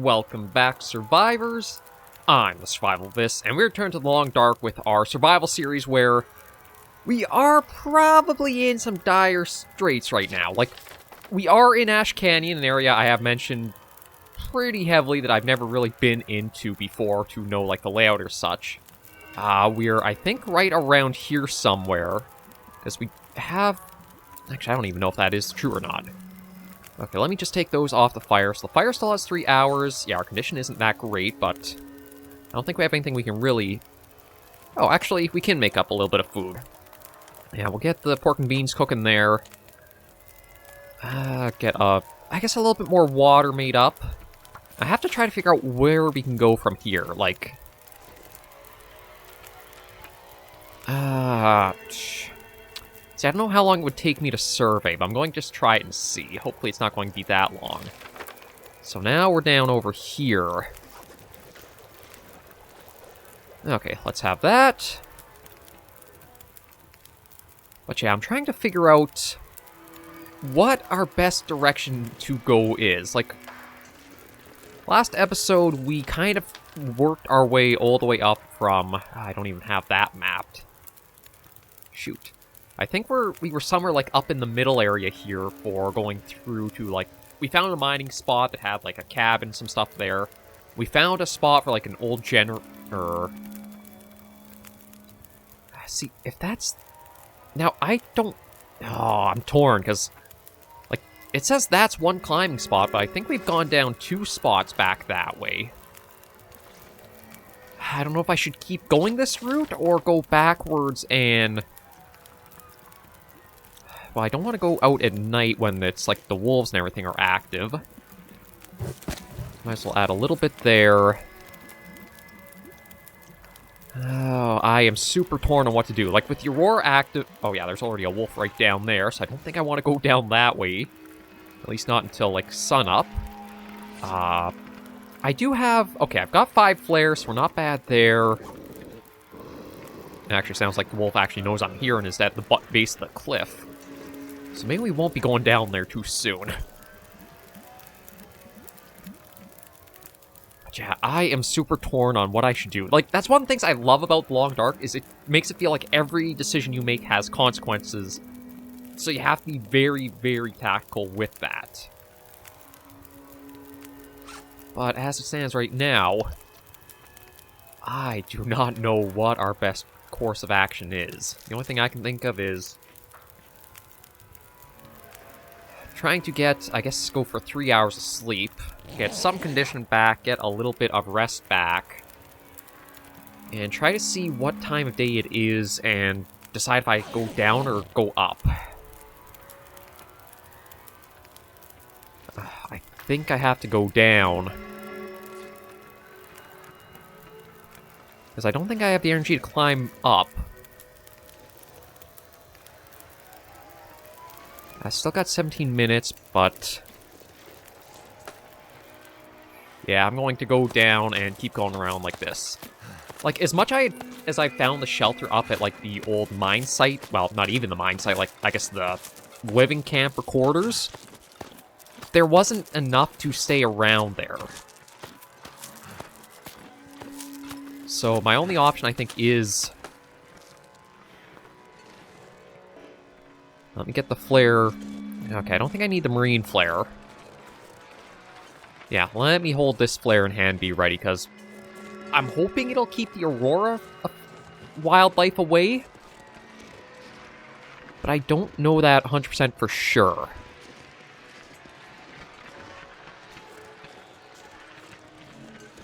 Welcome back, survivors. I'm the SurvivalVis, and we return to the Long Dark with our survival series where we are probably in some dire straits right now. Like, we are in Ash Canyon, an area I have mentioned pretty heavily that I've never really been into before to know, like, the layout or such. We're, I think, right around here somewhere, as we have... Actually, I don't even know if that is true or not. Okay, let me just take those off the fire. So the fire still has 3 hours. Yeah, our condition isn't that great, but I don't think we have anything we can really... Oh, actually, we can make up a little bit of food. Yeah, we'll get the pork and beans cooking there. Get, I guess a little bit more water made up. I have to try to figure out where we can go from here, like... See, I don't know how long it would take me to survey, but I'm going to just try it and see. Hopefully it's not going to be that long. So now we're down over here. Okay, let's have that. But yeah, I'm trying to figure out what our best direction to go is. Like, last episode, we kind of worked our way all the way up from... I don't even have that mapped. Shoot. I think we were somewhere, like, up in the middle area here for going through to, like... We found a mining spot that had, like, a cabin and some stuff there. We found a spot for, like, an old generator. See, if that's... Now, I don't... Oh, I'm torn, because... Like, it says that's one climbing spot, but I think we've gone down 2 spots back that way. I don't know if I should keep going this route, or go backwards and... Well, I don't want to go out at night when it's, like, the wolves and everything are active. Might as well add a little bit there. Oh, I am super torn on what to do. Like, with the Aurora active... Oh, yeah, there's already a wolf right down there, so I don't think I want to go down that way. At least not until, like, sunup. I do have... Okay, I've got 5 flares, so we're not bad there. It actually sounds like the wolf actually knows I'm here and is at the base of the cliff. So maybe we won't be going down there too soon. But yeah, I am super torn on what I should do. Like, that's one of the things I love about The Long Dark, is it makes it feel like every decision you make has consequences. So you have to be very, very tactical with that. But as it stands right now, I do not know what our best course of action is. The only thing I can think of is... trying to get, I guess, go for 3 hours of sleep, get some condition back, get a little bit of rest back, and try to see what time of day it is and decide if I go down or go up. I think I have to go down, because I don't think I have the energy to climb up. I still got 17 minutes, but... yeah, I'm going to go down and keep going around like this. Like, as much as I found the shelter up at, like, the old mine site... Well, not even the mine site, like, I guess the living camp or quarters... there wasn't enough to stay around there. So, my only option, I think, is... Let me get the flare. Okay, I don't think I need the marine flare. Yeah, let me hold this flare in hand, be ready, because I'm hoping it'll keep the Aurora wildlife away. But I don't know that 100% for sure.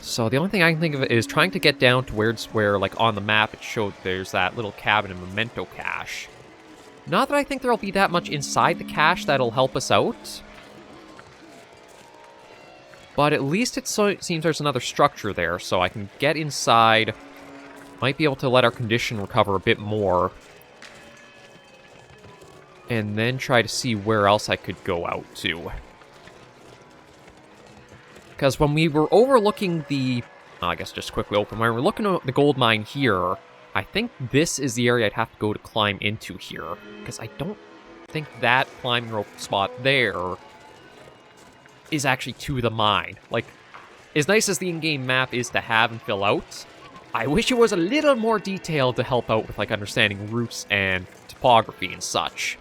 So the only thing I can think of is trying to get down to where, like, on the map it showed there's that little cabin and memento cache. Not that I think there'll be that much inside the cache that'll help us out. But at least it seems there's another structure there, so I can get inside. Might be able to let our condition recover a bit more. And then try to see where else I could go out to. Because when we were overlooking the... I guess just quickly open. When we were looking at the gold mine here... I think this is the area I'd have to go to climb into here, because I don't think that climbing rope spot there is actually to the mine. Like, as nice as the in-game map is to have and fill out, I wish it was a little more detailed to help out with, like, understanding routes and topography and such.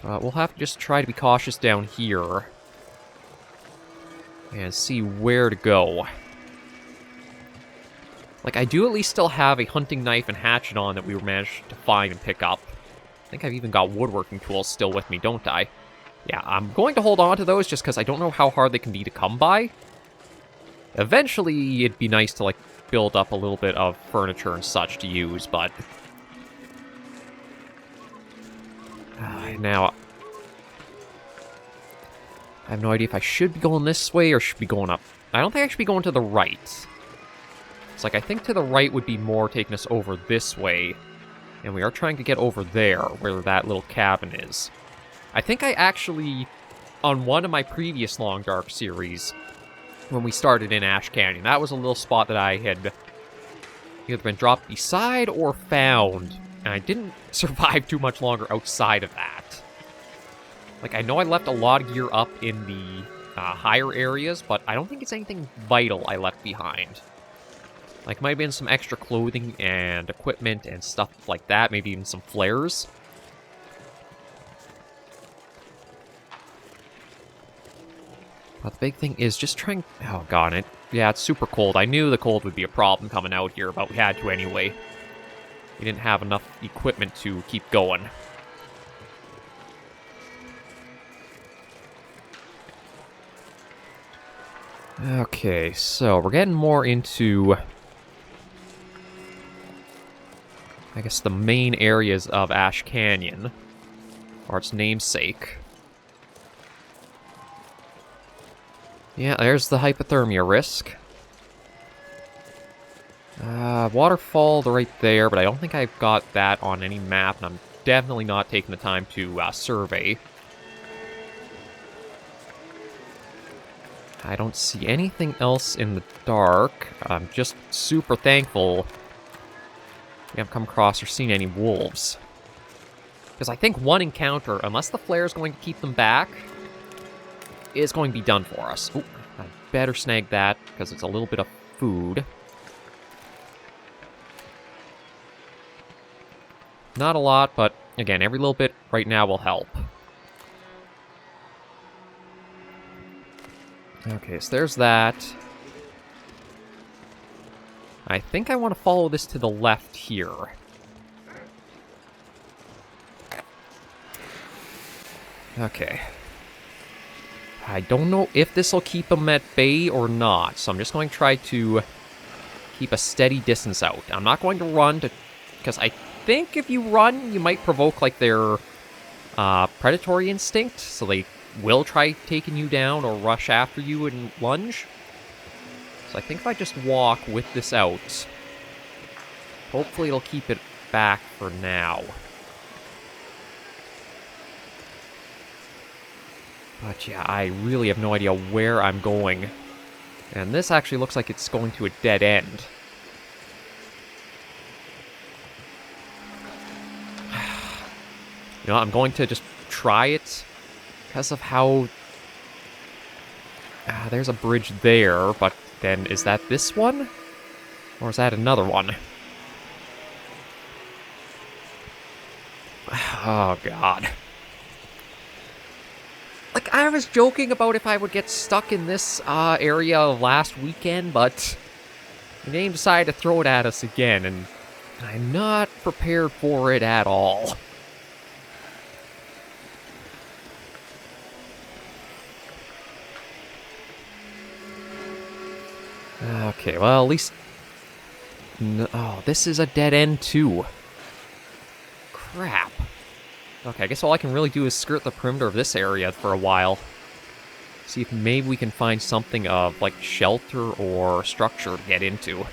We'll have to just try to be cautious down here. And see where to go. Like, I do at least still have a hunting knife and hatchet on that we managed to find and pick up. I think I've even got woodworking tools still with me, don't I? Yeah, I'm going to hold on to those just because I don't know how hard they can be to come by. Eventually, it'd be nice to, like, build up a little bit of furniture and such to use, but... now... I have no idea if I should be going this way or should be going up. I don't think I should be going to the right. It's like, I think to the right would be more taking us over this way. And we are trying to get over there, where that little cabin is. I think I actually, on one of my previous Long Dark series, when we started in Ash Canyon, that was a little spot that I had either been dropped beside or found. And I didn't survive too much longer outside of that. Like, I know I left a lot of gear up in the higher areas, but I don't think it's anything vital I left behind. Like, might have been some extra clothing and equipment and stuff like that, maybe even some flares. But the big thing is just trying... Oh, God, yeah, it's super cold. I knew the cold would be a problem coming out here, but we had to anyway. We didn't have enough equipment to keep going. Okay, so we're getting more into, I guess, the main areas of Ash Canyon, or its namesake. Yeah, there's the hypothermia risk. Waterfall right there, but I don't think I've got that on any map, and I'm definitely not taking the time to survey. I don't see anything else in the dark. I'm just super thankful we haven't come across or seen any wolves. Because I think one encounter, unless the flare is going to keep them back, is going to be done for us. Ooh, I better snag that, because it's a little bit of food. Not a lot, but again, every little bit right now will help. Okay, so there's that. I think I want to follow this to the left here. Okay. I don't know if this will keep them at bay or not, so I'm just going to try to keep a steady distance out. I'm not going to run, because I think if you run, you might provoke, like, their predatory instinct, so they will try taking you down or rush after you and lunge. So I think if I just walk with this out, hopefully it'll keep it back for now. But yeah, I really have no idea where I'm going. And this actually looks like it's going to a dead end. You know, I'm going to just try it. Because of how... there's a bridge there, but then is that this one? Or is that another one? Oh, God. Like, I was joking about if I would get stuck in this area last weekend, but the game decided to throw it at us again, and I'm not prepared for it at all. Okay, well, at least... No, oh, this is a dead end, too. Crap. Okay, I guess all I can really do is skirt the perimeter of this area for a while. See if maybe we can find something of, like, shelter or structure to get into.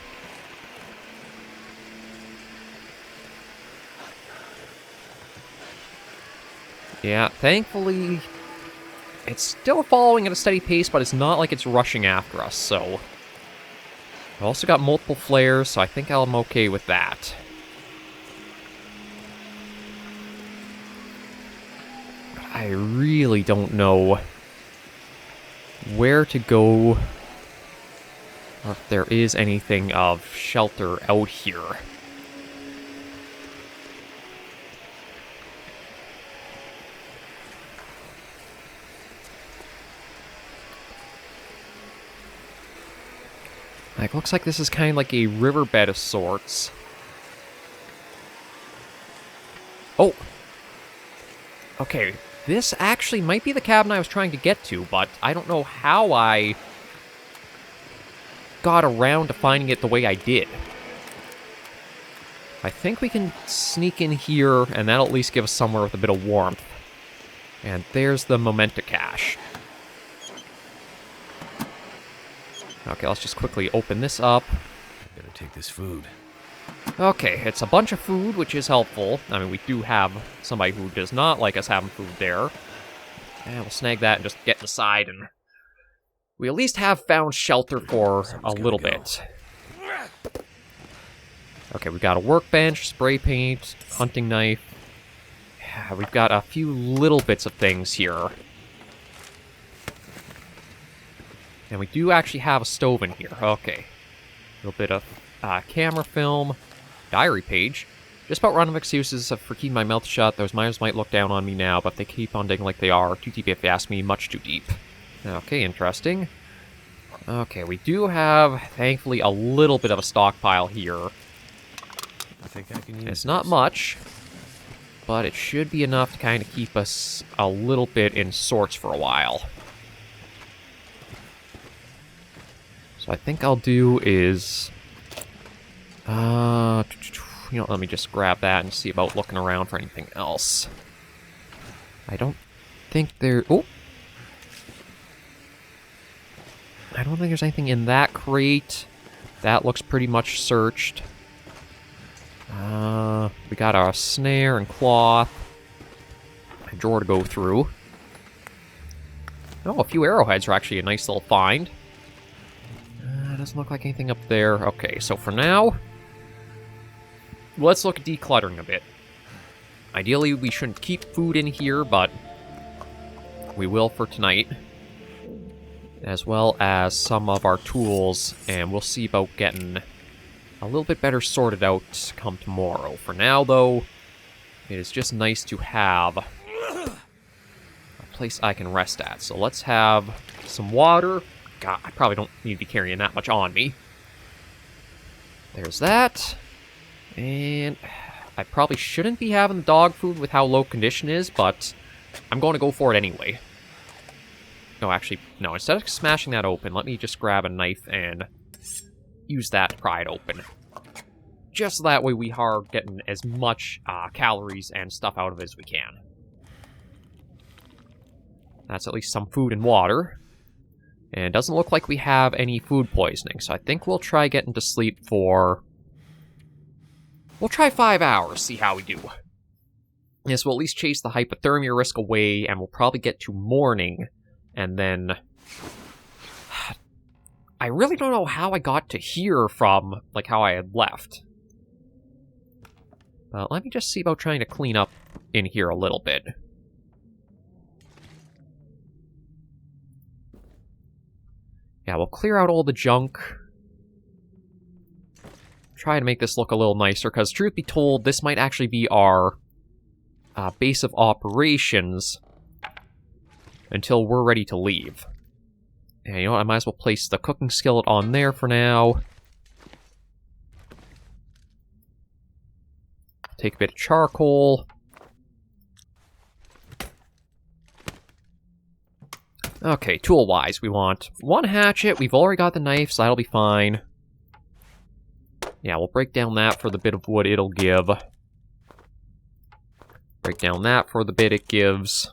Yeah, thankfully, it's still following at a steady pace, but it's not like it's rushing after us, so... I've also got multiple flares, so I think I'm okay with that. I really don't know where to go, or if there is anything of shelter out here. Like, looks like this is kind of like a riverbed of sorts. Oh! Okay, this actually might be the cabin I was trying to get to, but I don't know how I got around to finding it the way I did. I think we can sneak in here, and that'll at least give us somewhere with a bit of warmth. And there's the Memento cache. Okay, let's just quickly open this up. I better take this food. Okay, it's a bunch of food, which is helpful. I mean, we do have somebody who does not like us having food there. And we'll snag that and just get inside, and we at least have found shelter for a little bit. Okay, we've got a workbench, spray paint, hunting knife. Yeah, we've got a few little bits of things here. And we do actually have a stove in here. Okay. A little bit of camera film, diary page. Just about random excuses for keeping my mouth shut. Those miners might look down on me now, but they keep on digging like they are. Too deep if you ask me, much too deep. Okay, interesting. Okay, we do have, thankfully, a little bit of a stockpile here. I think I can use It's not much, but it should be enough to kind of keep us a little bit in sorts for a while. So I think I'll do is, you know, let me just grab that and see about looking around for anything else. I don't think there, oh! I don't think there's anything in that crate. That looks pretty much searched. We got our snare and cloth. A drawer to go through. Oh, a few arrowheads are actually a nice little find. Doesn't look like anything up there. Okay, so for now, let's look at decluttering a bit. Ideally, we shouldn't keep food in here, but we will for tonight. As well as some of our tools, and we'll see about getting a little bit better sorted out come tomorrow. For now, though, it is just nice to have a place I can rest at. So let's have some water. God, I probably don't need to be carrying that much on me. There's that. And I probably shouldn't be having dog food with how low condition is, but I'm going to go for it anyway. No, actually, no. Instead of smashing that open, let me just grab a knife and use that to pry it open. Just so that way we are getting as much calories and stuff out of it as we can. That's at least some food and water. And it doesn't look like we have any food poisoning, so I think we'll try getting to sleep for... We'll try 5 hours, see how we do. Yes, we'll at least chase the hypothermia risk away, and we'll probably get to morning, and then... I really don't know how I got to here from, like, how I had left. But let me just see about trying to clean up in here a little bit. Yeah, we'll clear out all the junk. Try to make this look a little nicer, because truth be told, this might actually be our base of operations until we're ready to leave. And you know what, I might as well place the cooking skillet on there for now. Take a bit of charcoal. Okay, tool-wise, we want one hatchet. We've already got the knife, so that'll be fine. Yeah, we'll break down that for the bit of wood it'll give. Break down that for the bit it gives.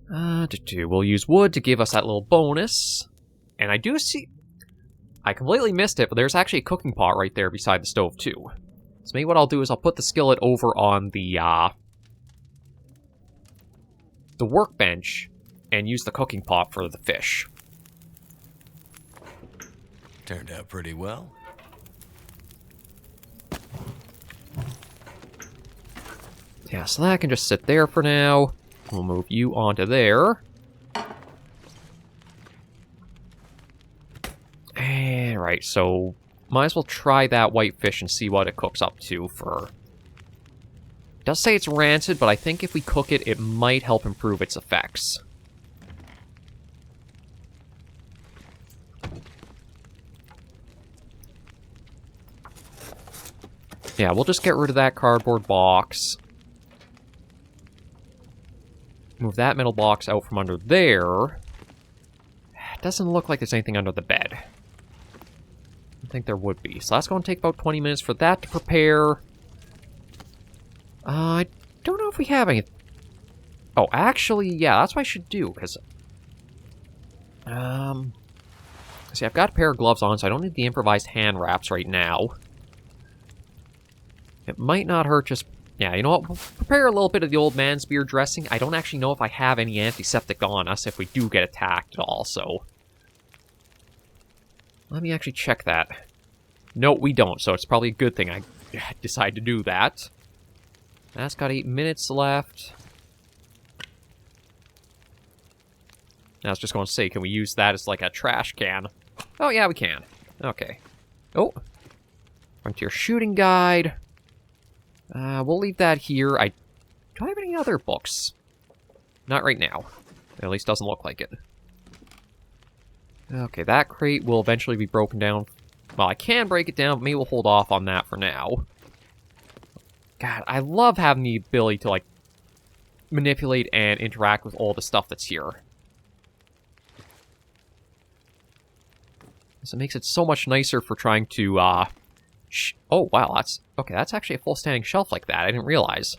We'll use wood to give us that little bonus. And I do see... I completely missed it, but there's actually a cooking pot right there beside the stove, too. So maybe what I'll do is I'll put the skillet over on the workbench and use the cooking pot for the fish. Turned out pretty well. Yeah, so that can just sit there for now. We'll move you onto there. Alright, so might as well try that white fish and see what it cooks up to for... It does say it's rancid, but I think if we cook it, it might help improve its effects. Yeah, we'll just get rid of that cardboard box. Move that metal box out from under there. It doesn't look like there's anything under the bed. I think there would be. So that's going to take about 20 minutes for that to prepare. I don't know if we have any... Oh, actually, yeah, that's what I should do, because... See, I've got a pair of gloves on, so I don't need the improvised hand wraps right now. It might not hurt just... Yeah, you know what? We'll prepare a little bit of the old man spear dressing. I don't actually know if I have any antiseptic on us if we do get attacked at all, so... Let me actually check that. No, we don't, so it's probably a good thing I decided to do that. That's got 8 minutes left. I was just going to say, can we use that as like a trash can? Oh, yeah, we can. Okay. Oh. Frontier shooting guide. We'll leave that here. Do I have any other books? Not right now. At least doesn't look like it. Okay, that crate will eventually be broken down. Well, I can break it down, but maybe we'll hold off on that for now. God, I love having the ability to, like, manipulate and interact with all the stuff that's here. So it makes it so much nicer for trying to, oh, wow, that's... Okay, that's actually a full standing shelf like that. I didn't realize.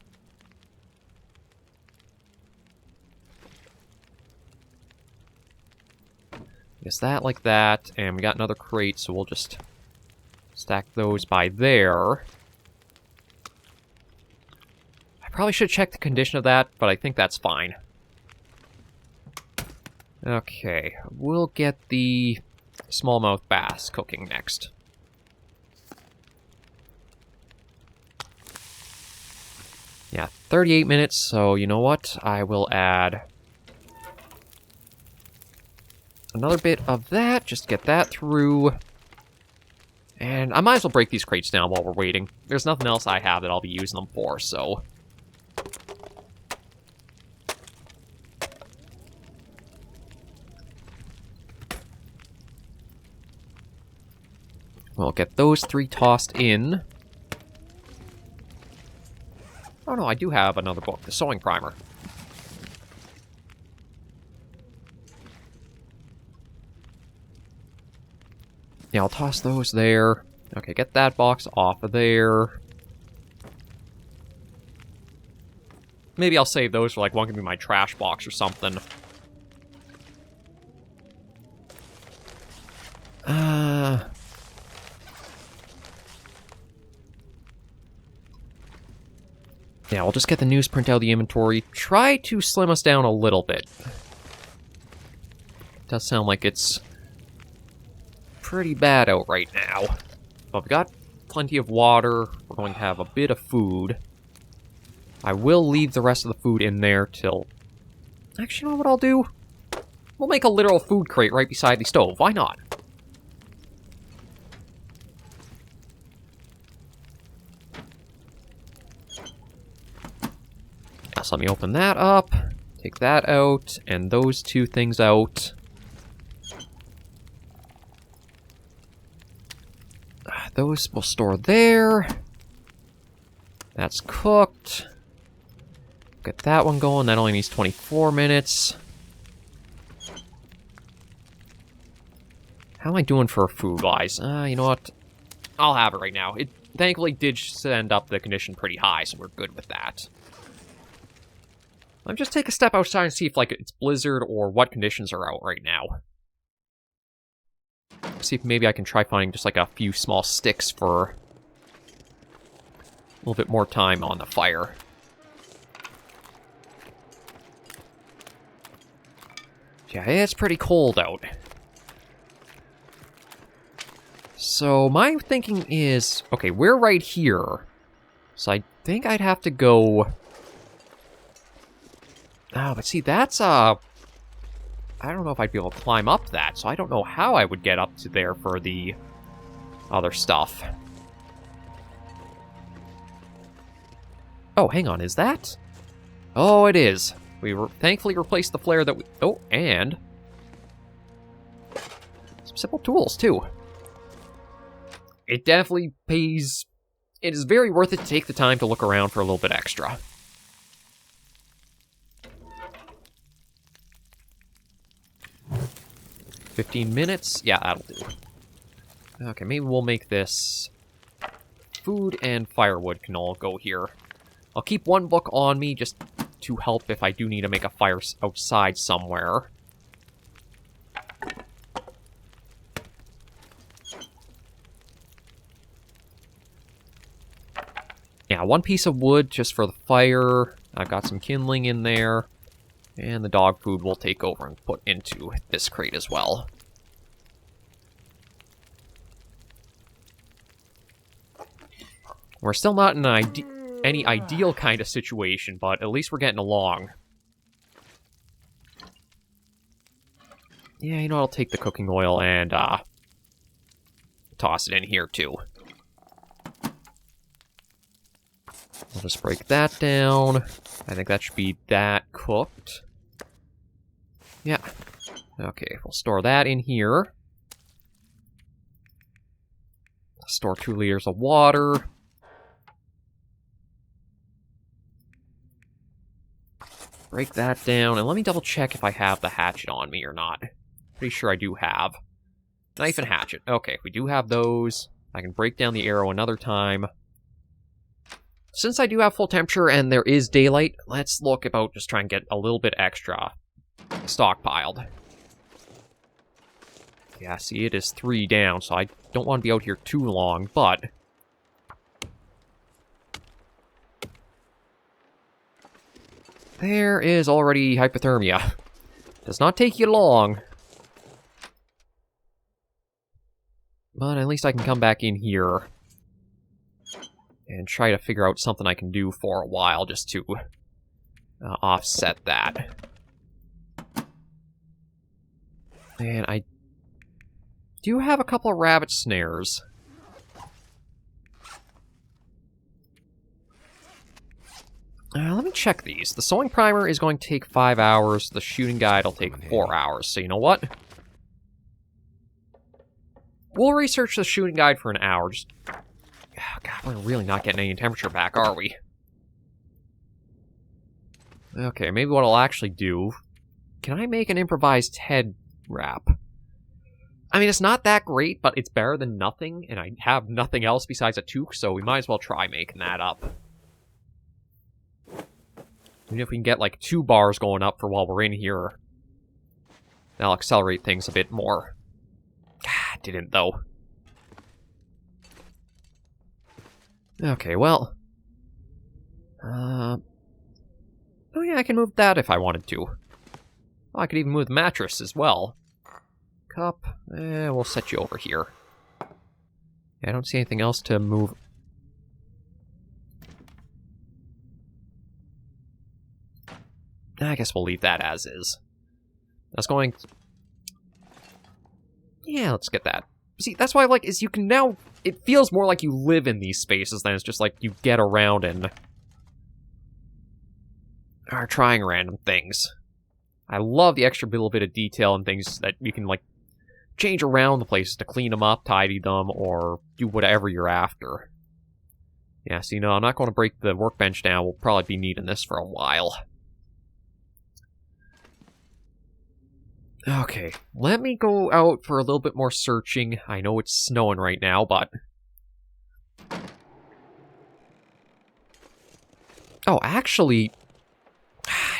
Guess that like that, and we got another crate, so we'll just stack those by there. I probably should check the condition of that, but I think that's fine. Okay, we'll get the smallmouth bass cooking next. Yeah, 38 minutes, so you know what? I will add another bit of that, just get that through. And I might as well break these crates down while we're waiting. There's nothing else I have that I'll be using them for, so... We'll get those 3 tossed in. Oh no, I do have another book, the sewing primer. Yeah, I'll toss those there. Okay, get that box off of there. Maybe I'll save those for, like, one can be my trash box or something. Yeah, we'll just get the newsprint out of the inventory. Try to slim us down a little bit. Does sound like it's pretty bad out right now. But we've got plenty of water. We're going to have a bit of food. I will leave the rest of the food in there till... Actually, you know what I'll do? We'll make a literal food crate right beside the stove. Why not? So let me open that up, take that out, and those 2 things out. Those will store there. That's cooked. Get that one going. That only needs 24 minutes. How am I doing for food-wise? You know what? I'll have it right now. It thankfully did send up the condition pretty high, so we're good with that. Let me just take a step outside and see if, like, it's blizzard or what conditions are out right now. See if maybe I can try finding just, like, a few small sticks for a little bit more time on the fire. Yeah, it's pretty cold out. So, my thinking is... Okay, we're right here. So I think I'd have to go Oh, but see, that's, I don't know if I'd be able to climb up that, so I don't know how I would get up to there for the other stuff. Oh, hang on, is that? Oh, it is. We thankfully replaced the flare that we... Oh, and... some simple tools, too. It definitely pays... It is very worth it to take the time to look around for a little bit extra. $15 minutes? Yeah, that'll do. Okay, maybe we'll make this... Food and firewood can all go here. I'll keep one book on me just to help if I do need to make a fire outside somewhere. Yeah, one piece of wood just for the fire. I've got some kindling in there. And the dog food we'll take over and put into this crate as well. We're still not in any ideal kind of situation, but at least we're getting along. Yeah, you know, I'll take the cooking oil and toss it in here too. I'll just break that down. I think that should be that cooked. Yeah. Okay, we'll store that in here. Store 2 liters of water. Break that down, and let me double check if I have the hatchet on me or not. Pretty sure I do have. Knife and hatchet. Okay, we do have those. I can break down the arrow another time. Since I do have full temperature and there is daylight, let's look about just trying to get a little bit extra stockpiled. Yeah, see, it is 3 down, so I don't want to be out here too long, but... there is already hypothermia. Does not take you long. But at least I can come back in here and try to figure out something I can do for a while just to offset that. And I do have a couple of rabbit snares. Let me check these. The sewing primer is going to take 5 hours. The shooting guide will take 4 hours. So you know what? We'll research the shooting guide for an hour. Just... oh, God, we're really not getting any temperature back, are we? Okay, maybe what I'll actually do... can I make an improvised head wrap? I mean, it's not that great, but it's better than nothing, and I have nothing else besides a toque, so we might as well try making that up. Even if we can get, like, 2 bars going up for while we're in here, that'll accelerate things a bit more. God, didn't, though. Okay, well... oh yeah, I can move that if I wanted to. Oh, I could even move the mattress as well. Cup, we'll set you over here. Yeah, I don't see anything else to move... I guess we'll leave that as is. That's going... yeah, let's get that. See, that's why I like, is you can now... it feels more like you live in these spaces than it's just like you get around and... are trying random things. I love the extra little bit of detail and things that you can, like, change around the places to clean them up, tidy them, or do whatever you're after. Yeah, so, you know, I'm not going to break the workbench down. We'll probably be needing this for a while. Okay, let me go out for a little bit more searching. I know it's snowing right now, but... oh, actually...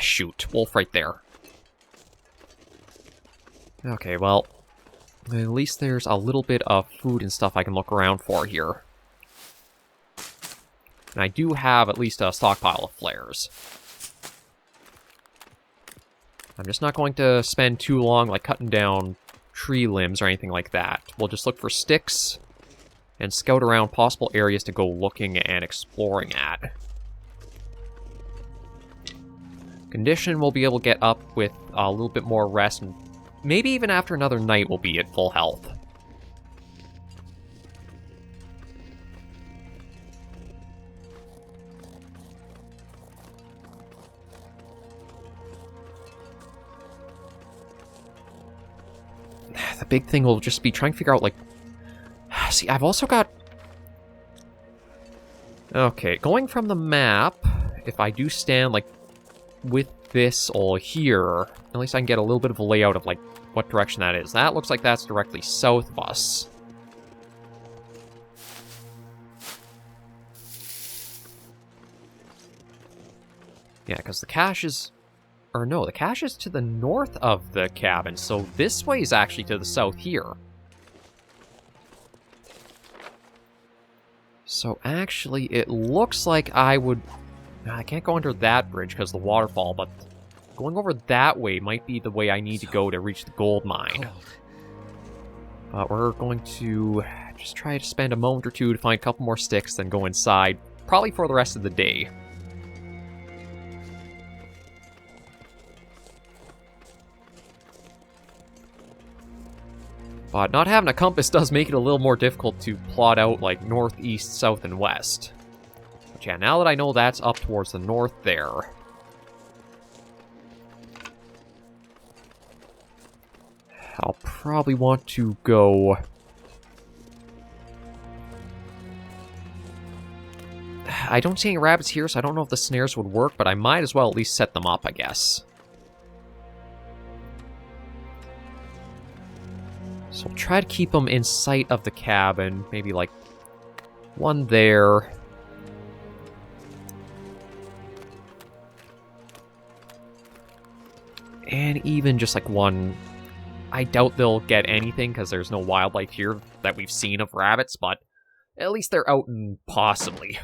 shoot, wolf right there. Okay, well... at least there's a little bit of food and stuff I can look around for here. And I do have at least a stockpile of flares. I'm just not going to spend too long, like, cutting down tree limbs or anything like that. We'll just look for sticks and scout around possible areas to go looking and exploring at. Condition we'll be able to get up with a little bit more rest, and maybe even after another night we'll be at full health. The big thing will just be trying to figure out, like... See, I've also got... Okay, going from the map, if I do stand, like, with this all here, at least I can get a little bit of a layout of, like, what direction that is. That looks like that's directly south of us. Yeah, because the cache is... Or no, the cache is to the north of the cabin, so this way is actually to the south here. So actually, it looks like I would... I can't go under that bridge because of the waterfall, but going over that way might be the way I need to go to reach the gold mine. We're going to just try to spend a moment or two to find a couple more sticks, then go inside, probably for the rest of the day. But not having a compass does make it a little more difficult to plot out, like, north, east, south, and west. But yeah, now that I know that's up towards the north there... I'll probably want to go... I don't see any rabbits here, so I don't know if the snares would work, but I might as well at least set them up, I guess. So I'll try to keep them in sight of the cabin. Maybe, like, one there. And even just, like, one... I doubt they'll get anything, because there's no wildlife here that we've seen of rabbits, but at least they're out and possibly.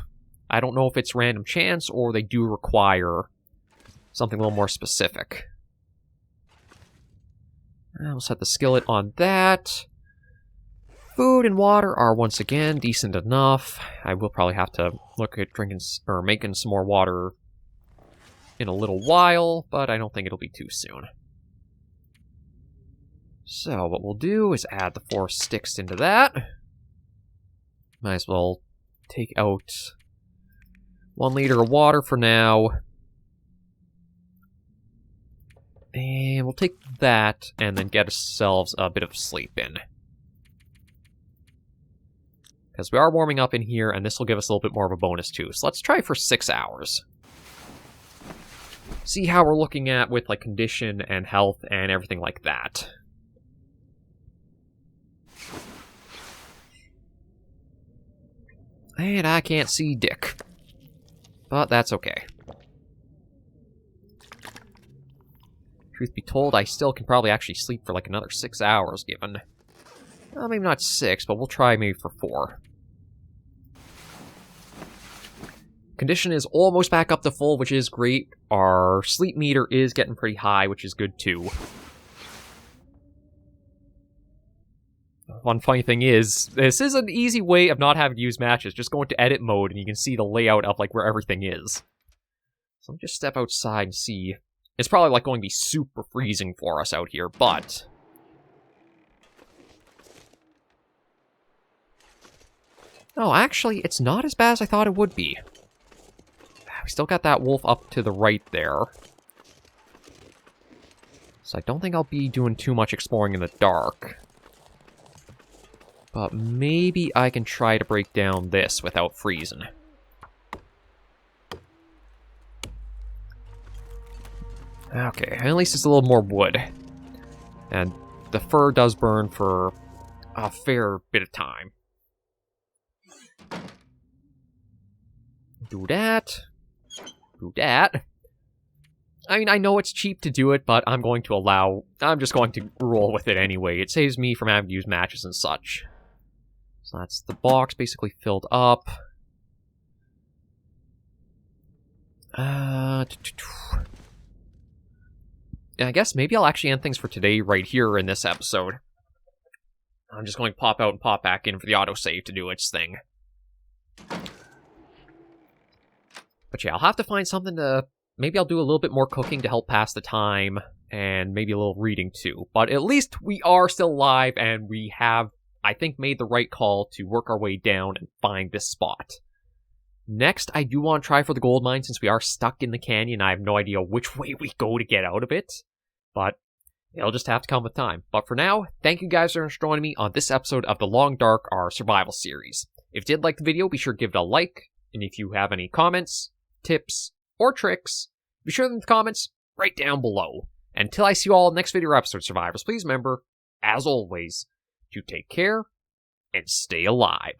I don't know if it's random chance, or they do require something a little more specific. We'll set the skillet on that. Food and water are once again decent enough. I will probably have to look at drinking or making some more water in a little while, but I don't think it'll be too soon. So what we'll do is add the 4 sticks into that. Might as well take out 1 liter of water for now. And we'll take that and then get ourselves a bit of sleep in. Because we are warming up in here, and this will give us a little bit more of a bonus too. So let's try for 6 hours. See how we're looking at with, like, condition and health and everything like that. And I can't see Dick. But that's okay. Truth be told, I still can probably actually sleep for like another 6 hours, given... Well, maybe not 6, but we'll try maybe for 4. Condition is almost back up to full, which is great. Our sleep meter is getting pretty high, which is good too. One funny thing is, this is an easy way of not having to use matches. Just go into edit mode and you can see the layout of like where everything is. So let me just step outside and see. It's probably like going to be super freezing for us out here, but... No, actually, it's not as bad as I thought it would be. We still got that wolf up to the right there. So I don't think I'll be doing too much exploring in the dark. But maybe I can try to break down this without freezing. Okay, at least it's a little more wood. And the fur does burn for a fair bit of time. Do that. Do that. I mean, I know it's cheap to do it, but I'm just going to roll with it anyway. It saves me from having to use matches and such. So that's the box basically filled up. I guess maybe I'll actually end things for today right here in this episode. I'm just going to pop out and pop back in for the autosave to do its thing. But yeah, I'll have to find something to maybe I'll do a little bit more cooking to help pass the time, and maybe a little reading too. But at least we are still alive, and we have, I think, made the right call to work our way down and find this spot. Next, I do want to try for the gold mine since we are stuck in the canyon. I have no idea which way we go to get out of it, but it'll just have to come with time. But for now, thank you guys for joining me on this episode of The Long Dark, our survival series. If you did like the video, be sure to give it a like, and if you have any comments, tips, or tricks, be sure in the comments right down below. Until I see you all in the next video or episode, survivors, please remember, as always, to take care and stay alive.